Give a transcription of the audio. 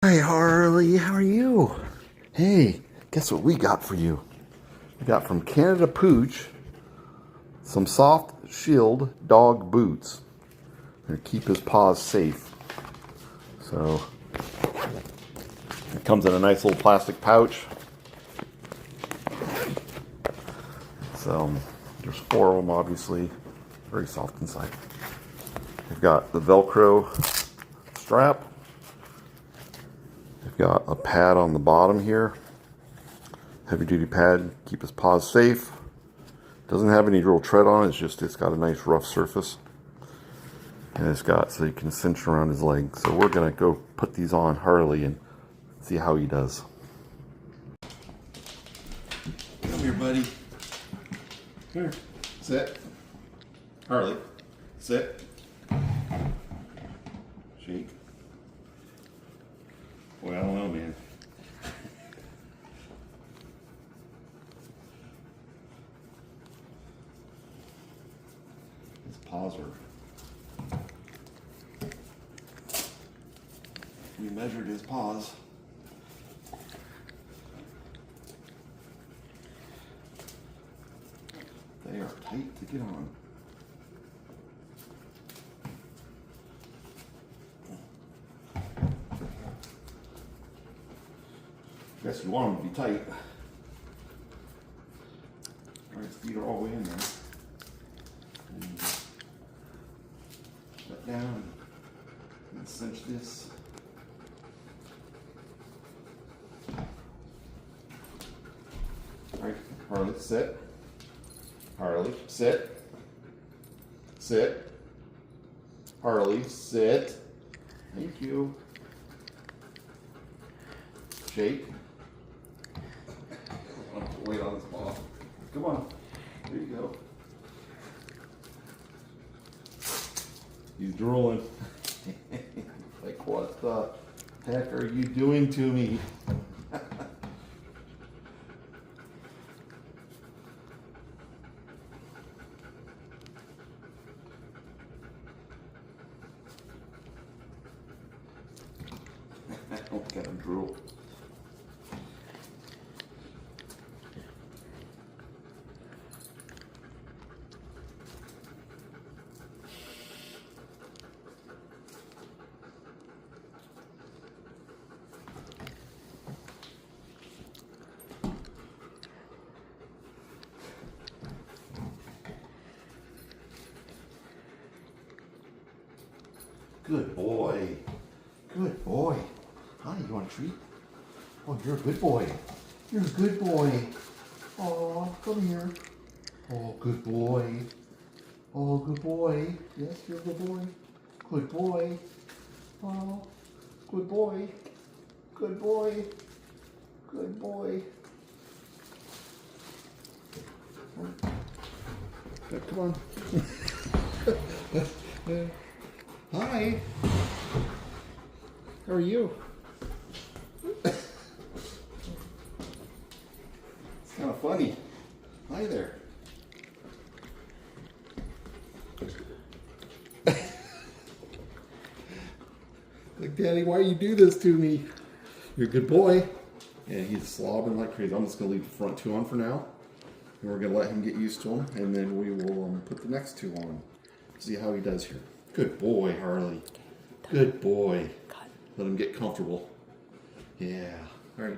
Hi Harley, how are you? Hey, guess what we got for you? We got from Canada Pooch some soft shield dog boots. They're to keep his paws safe. So it comes in a nice little plastic pouch. So there's 4 of them, obviously. Very soft inside. They've got the Velcro strap. They've got a pad on the bottom here. Heavy duty pad, keep his paws safe. Doesn't have any real tread on it, it's got a nice rough surface. And it's got so you can cinch around his leg. So we're gonna go put these on Harley and see how he does. Come here, buddy. Here, sit. Harley, sit. Shake. Boy, I don't know, man. His paws are... We measured his paws. They are tight to get on. Guess you want them to be tight. Alright, his feet are all the way in there. And let down and cinch this. Alright, Harley, sit. Harley, sit. Sit. Harley, sit. Thank you. Shake. I have to wait on his paw. Come on. There you go. He's drooling. Like, what the heck are you doing to me? Don't get him drool. Good boy. Good boy. Hi, you want a treat? Oh, you're a good boy. You're a good boy. Oh, come here. Oh, good boy. Oh, good boy. Yes, you're a good boy. Good boy. Oh, good boy. Good boy. Good boy. Come on. Hi. How are you? It's kind of funny. Hi there. Like, Daddy, why you do this to me? You're a good boy. Yeah, he's slobbing like crazy. I'm just going to leave the front 2 on for now. And we're going to let him get used to them. And then we will put the next 2 on. See how he does here. Good boy, Harley. Good boy. Let him get comfortable. Yeah. All right.